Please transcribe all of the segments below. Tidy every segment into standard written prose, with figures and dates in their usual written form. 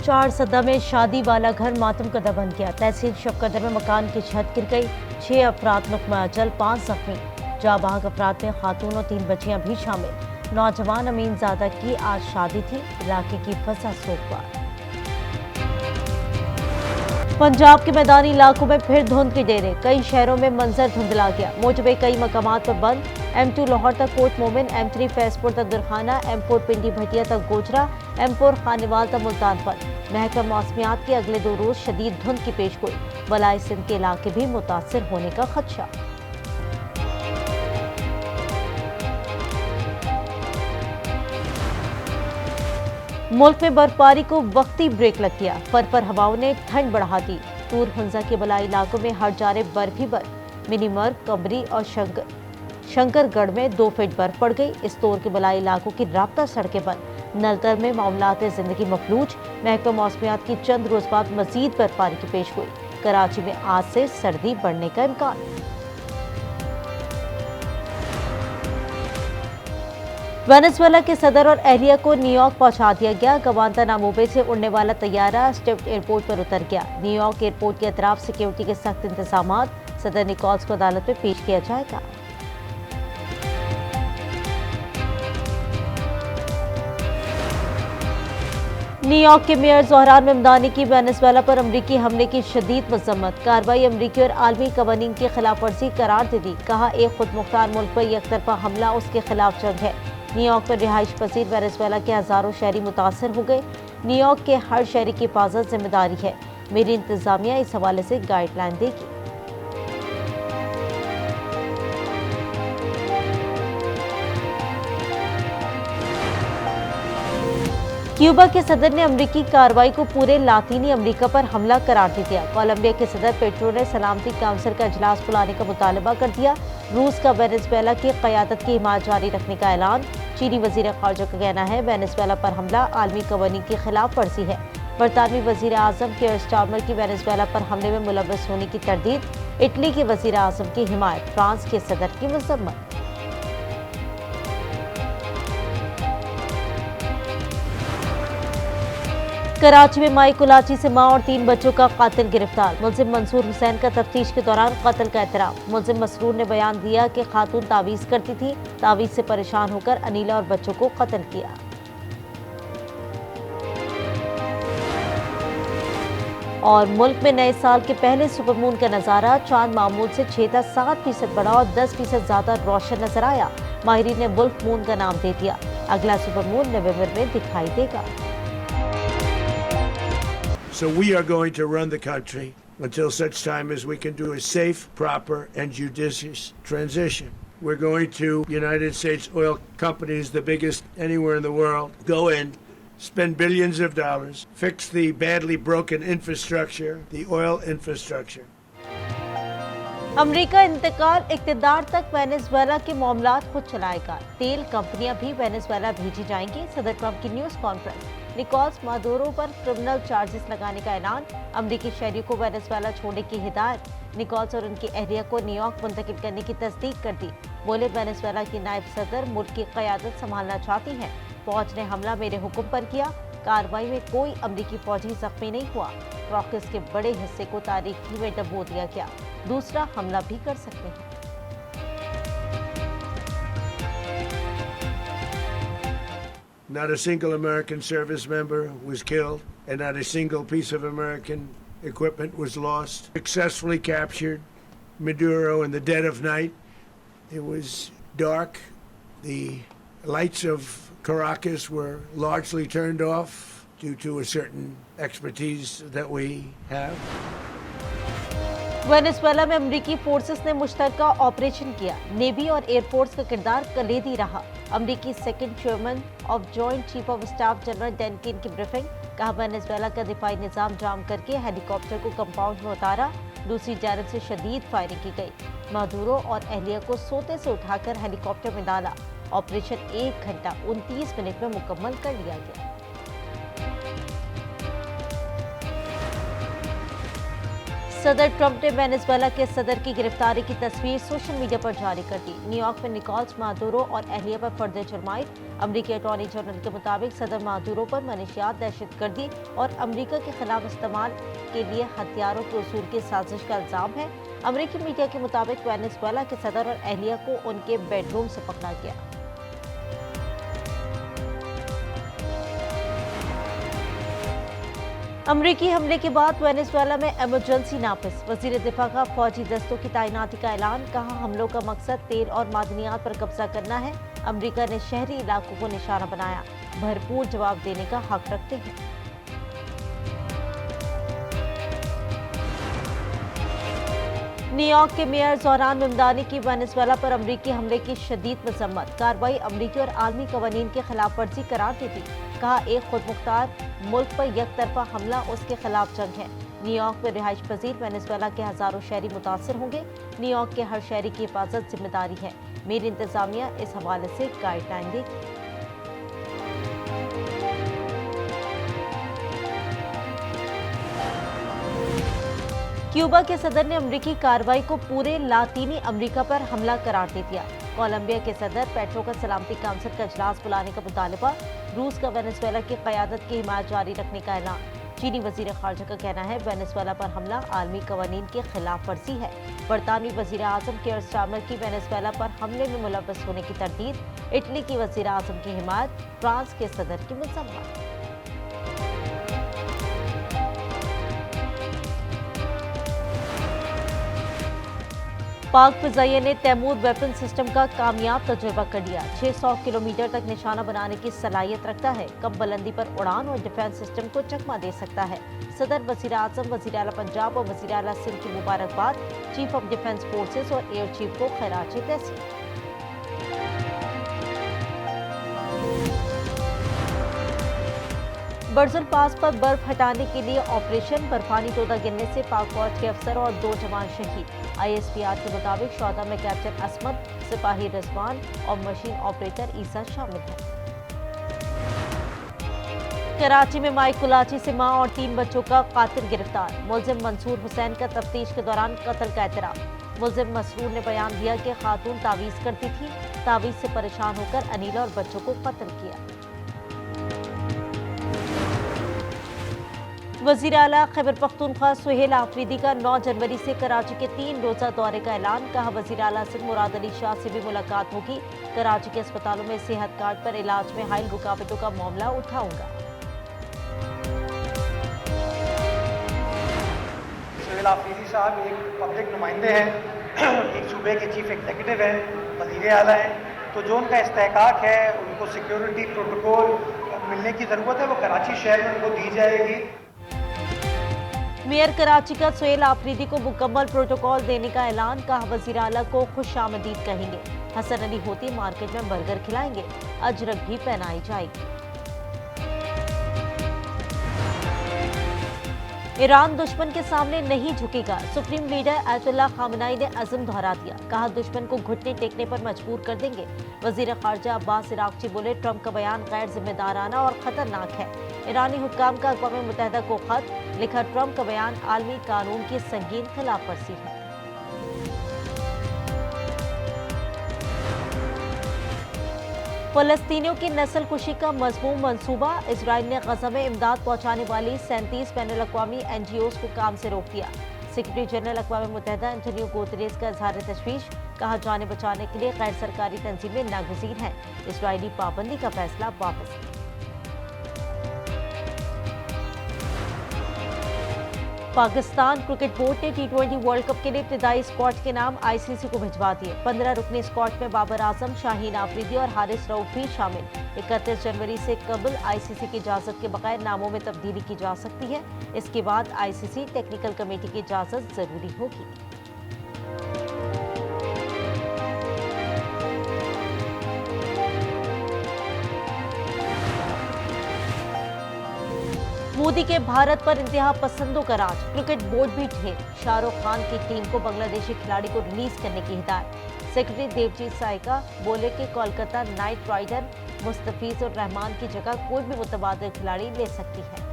4 सदा में शादी वाला घर मातम का बन गया। तहसील शफकदर में मकान की छत गिर गई। 6 अफराद नुकमा अजल, 5 जख्मी। जाबाग अफराद में खातून और 3 बच्चियां भी शामिल। नौजवान अमीन ज़ादा की आज शादी थी। इलाके की फसा सोगवार। पंजाब के मैदानी इलाकों में फिर धुंध की डेरे। कई शहरों में मंजर धुंधला गया। मोटरवे कई मकामात पर बंद। M2 लाहौर तक कोट मोमिन, M3 फैजपुर तक दुरखाना, M4 पिंडी भटिया तक गोजरा, M4 खानेवाल तक मुल्तान पर। महकमा मौसमियात के अगले 2 रोज शदीद धुंध की पेशगोई। बलाई सिंध के इलाके भी मुतासिर होने का खदशा। मुल्क में बर्फबारी को वक्ती ब्रेक लग गया। पर हवाओं ने ठंड बढ़ा दी। तूर हंजा के बलाई इलाकों में हर जानिब बर्फ ही बर्फ। मिनीमर्ग, कमरी और शंकरगढ़ में 2 फीट बर्फ पड़ गई। इस तौर के बलाई इलाकों की राब्ता सड़कें बंद। नलतर में मामलात जिंदगी मफलूज। महकमा मौसमियात की चंद रोज बाद मजीद बर्फबारी की पेशगोई। कराची में आज से सर्दी बढ़ने का इम्कान। वेनेजुएला के सदर और एहलिया को न्यूयॉर्क पहुंचा दिया गया। गवांतानामो बे से उड़ने वाला तैयारा स्टिफ्ट एयरपोर्ट पर उतर गया। न्यूयॉर्क एयरपोर्ट के अतराफ सिक्योरिटी के सख्त इंतजाम। सदर निकोल्स को अदालत में पेश किया जाएगा। न्यूयॉर्क के मेयर ज़ोहरान मेमदानी की वेनेजुएला पर अमरीकी हमले की शदीद मजम्मत। कार्रवाई अमरीकी और आलमी कवानीन की खिलाफ वर्जी करार दे दी। कहा, एक खुद मुख्तार मुल्क पर एकतरफा हमला उसके खिलाफ जंग है। न्यूयॉर्क में रिहाइश पजीर वेनेजुएला के हजारों शहरी मुतासर हो गए। न्यूयॉर्क के हर शहरी की हिफाजत जिम्मेदारी है। मेरी इंतजामिया इस हवाले से गाइडलाइन देगी। क्यूबा के सदर ने अमरीकी कार्रवाई को पूरे लातीनी अमरीका पर हमला करार दे दिया। कोलंबिया के सदर पेट्रो ने सलामती काउंसिल का इजलास बुलाने का मुतालबा कर दिया। रूस का वेनेजुएला की क़यादत की हिमायत जारी रखने का ऐलान। चीनी वजीर ख़ारजा का कहना है, वेनेजुएला पर हमला आलमी कवानीन की खिलाफ वर्जी है। बरतानवी वजीर आजम केयर स्टारमर की वेनेजुएला पर हमले में मुलव्वस होने की तरदीद। इटली के वजीर आजम की हिमायत। फ्रांस के सदर की मजम्मत। कराची में माई कुलाची से मां और 3 बच्चों का कातिल गिरफ्तार। मुलजिम मंसूर हुसैन का तफ्तीश के दौरान कत्ल का एतराफ। मुलजिम मसरूर ने बयान दिया कि खातून तावीज़ करती थी। तावीज़ से परेशान होकर अनीला और बच्चों को कत्ल किया। और मुल्क में नए साल के पहले सुपरमून का नजारा। चांद मामूल से 6-7% बड़ा और 10% ज्यादा रोशन नजर आया। माहिरीन ने वुल्फ मून का नाम दे दिया। अगला सुपरमून नवंबर में दिखाई देगा। So we are going to run the country until such time as we can do a safe, proper, and judicious transition. We're going to United States oil companies, the biggest anywhere in the world, go in, spend billions of dollars, fix the badly broken infrastructure, the oil infrastructure. अमरीका इंतकाल इक़्तिदार तक Venezuela के मामलात खुद चलाएगा। तेल कंपनियां भी Venezuela भेजी जाएंगी। सदर ट्रंप की न्यूज़ कॉन्फ्रेंस। निकोल्स मादुरो पर क्रिमिनल चार्जेस लगाने का ऐलान। अमरीकी शहरियों को वेनेजुएला छोड़ने की हिदायत। निकोल्स और उनकी अहलिया को न्यूयॉर्क मुंतकिल करने की तस्दीक कर दी। बोले, वेनेजुएला की नायब सदर मुल्क की क़यादत संभालना चाहती हैं। फौज ने हमला मेरे हुक्म पर किया। कार्रवाई में कोई अमरीकी फौजी जख्मी नहीं हुआ। रॉकेट्स के बड़े हिस्से को तारीकी में डबो दिया गया। दूसरा हमला भी कर सकते हैं। Not a single American service member was killed, and not a single piece of American equipment was lost. Successfully captured Maduro in the dead of night. It was dark. The lights of Caracas were largely turned off due to a certain expertise that we have. Venezuela में अमरीकी forces ने मुश्तरका operation किया। Navy और air force का किरदार कलीदी रहा। अमरीकी second chairman of joint chief of staff general Dan Caine की ब्रीफिंग। कहा, वेनेजुएला का दिफाई निजाम जाम करके हेलीकॉप्टर को कंपाउंड में उतारा। दूसरी जानब से शदीद फायरिंग की गई। मादुरो और अहलिया को सोते से उठाकर हेलीकॉप्टर में डाला। ऑपरेशन 1 घंटा 29 मिनट में मुकम्मल कर लिया गया। सदर ट्रंप ने वेनेजुएला के सदर की गिरफ्तारी की तस्वीर सोशल मीडिया पर जारी कर दी। न्यूयॉर्क में निकोल्स मादुरो और अहलिया पर फर्द जुर्माइत। अमरीकी अटॉर्नी जनरल के मुताबिक सदर मादुरो पर मनशियात, दहशतगर्दी और अमरीका के खिलाफ इस्तेमाल के लिए हथियारों के उसूल की साजिश का इल्जाम है। अमरीकी मीडिया के मुताबिक वेनेजुएला के सदर और अहलिया को उनके बेडरूम से पकड़ा गया। अमरीकी हमले के बाद वेनेजुएला में इमरजेंसी नाफिज, वजीर दिफा का फौजी दस्तों की तैनाती का ऐलान। कहा, हमलों का मकसद तेल और मादनियात पर कब्जा करना है। अमरीका ने शहरी इलाकों को निशाना बनाया, भरपूर जवाब देने का हक रखते हैं। न्यूयॉर्क के मेयर जोहरान ममदानी की वेनेजुएला पर अमरीकी हमले की शदीद मजम्मत। कार्रवाई अमरीकी और आलमी कवानीन की खिलाफ वर्जी करार दी थी। कहा, एक खुदमुख्तार मुल्क पर यकतरफा हमला उसके खिलाफ जंग है। न्यूयॉर्क में रिहाइश पजीर वेनेजुएला के हजारों शहरी मुतासर होंगे। न्यूयॉर्क के हर शहरी की हिफाजत जिम्मेदारी है। मेरी इंतजामिया इस हवाले से गाइडलाइन देगी। क्यूबा के सदर ने अमरीकी कार्रवाई को पूरे लातीनी अमरीका पर हमला करार दे दिया। कोलंबिया के सदर पेट्रो का सलामती काउंसिल का इजलास बुलाने का मुतालबा। रूस का वेनेजुएला की क़यादत की हिमायत जारी रखने का ऐलान। चीनी वजीर खारजा का कहना है, वेनेजुएला पर हमला आलमी कवानीन की खिलाफ वर्जी है। बरतानवी वजीर आजम केयर स्टारमर की वेनेजुएला पर हमले में मुलव्वस होने की तरदीद। इटली की वजीर आजम की हिमायत। फ्रांस के सदर की मजम्मत। पाक फ़िज़ाइया ने तैमूर वेपन सिस्टम का कामयाब तजुर्बा कर लिया। 600 किलोमीटर तक निशाना बनाने की सलाहियत रखता है। कम बुलंदी पर उड़ान और डिफेंस सिस्टम को चकमा दे सकता है। सदर, वज़ीर आज़म, वज़ीर आला पंजाब और वज़ीर आला सिंध की मुबारकबाद। चीफ ऑफ डिफेंस फोर्सेस और एयर चीफ को खैरात तहसीन। बर्जुल पास पर बर्फ हटाने के लिए ऑपरेशन। बर्फानी तोदा गिरने से पाक फौज के अफसर और 2 जवान शहीद। ISPR के मुताबिक शौदा में कैप्टन असमत, सिपाही रिजवान और मशीन ऑपरेटर ईसा शामिल हैं। कराची में माई कुलाची से मां और 3 बच्चों का कातिल गिरफ्तार। मुलजिम मंसूर हुसैन का तफ्तीश के दौरान कत्ल का एतराफ। मुलजिम मसरूर ने बयान दिया कि खातून तावीज़ करती थी। तावीज़ से परेशान होकर अनीला और बच्चों को कत्ल किया। वज़ीर आला खैबर पख्तूनख्वा सुहेल आफरीदी का 9 जनवरी से कराची के 3 रोज़ा दौरे का ऐलान। कहा, वज़ीर आला सिंध मुराद अली शाह से भी मुलाकात होगी। कराची के अस्पतालों में सेहत कार्ड पर इलाज में हाइल रुकावटों का मामला उठाऊंगा। सुहेल आफरीदी साहब एक पब्लिक नुमाइंदे हैं, एक सूबे के चीफ एग्जीक्यूटिव हैं, वज़ीर आला हैं, तो जो उनका इस्तेहकाक है, उनको सिक्योरिटी प्रोटोकॉल मिलने की ज़रूरत है, वो कराची शहर में उनको दी जाएगी। मेयर कराची का सुहेल आफरीदी को मुकम्मल प्रोटोकॉल देने का ऐलान। कहा, वज़ीर आला को खुशामदीद कहेंगे। हसन अली होती मार्केट में बर्गर खिलाएंगे। अजरक भी पहनाई जाएगी। ईरान दुश्मन के सामने नहीं झुकेगा। सुप्रीम लीडर आयतुल्लाह खामनाई ने अज़म दोहरा दिया। कहा, दुश्मन को घुटने टेकने पर मजबूर कर देंगे। वज़ीर खारजा अब्बास इराक़ची बोले, ट्रंप का बयान गैर जिम्मेदाराना और खतरनाक है। ईरानी हुक्काम का अक़वाम मुत्तहिदा को खत लिखा, ट्रंप का बयान आलमी कानून की संगीन खिलाफ वर्जी है। फ़लस्तीनियों की नस्ल कुशी का मज़मूम मंसूबा। इजराइल ने गज़ा में इमदाद पहुँचाने वाली 37 बैनुल-अक़वामी NGOs को काम से रोक दिया। सेक्रेटरी जनरल अक़वाम मुत्तहिदा एंटोनियो गुतेरेस का इज़हार तशवीश। कहा, जाने बचाने के लिए गैर सरकारी तंजीमें नागज़ीर हैं। इजरायली पाबंदी का फैसला वापस। पाकिस्तान क्रिकेट बोर्ड ने T20 वर्ल्ड कप के लिए इब्तिदाई स्क्वाड के नाम ICC को भिजवा दिए। 15 रुकनी स्क्वाड में बाबर आजम, शाहीन आफरीदी और हारिस रऊफ भी शामिल। 31 जनवरी से कबल ICC की इजाज़त के बगैर नामों में तब्दीली की जा सकती है। इसके बाद ICC टेक्निकल कमेटी की इजाज़त जरूरी होगी। मोदी के भारत पर इंतहा पसंदों का राज। क्रिकेट बोर्ड भी ढेर। शाहरुख खान की टीम को बांग्लादेशी खिलाड़ी को रिलीज करने की हिदायत। सेक्रेटरी देवजीत साइका बोले कि कोलकाता नाइट राइडर मुस्तफिज और रहमान की जगह कोई भी मुतबादिल खिलाड़ी ले सकती है।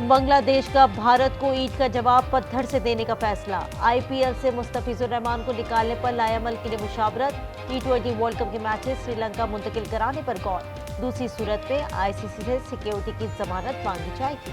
बांग्लादेश का भारत को ईंट का जवाब पत्थर से देने का फैसला। आईपीएल से मुस्तफिजुर रहमान को निकालने पर लायामल के लिए मुशावरत। T20 वर्ल्ड कप के मैचेस श्रीलंका मुंतकिल कराने पर गौर। दूसरी सूरत में आईसीसी से सिक्योरिटी की जमानत मांगी जाएगी।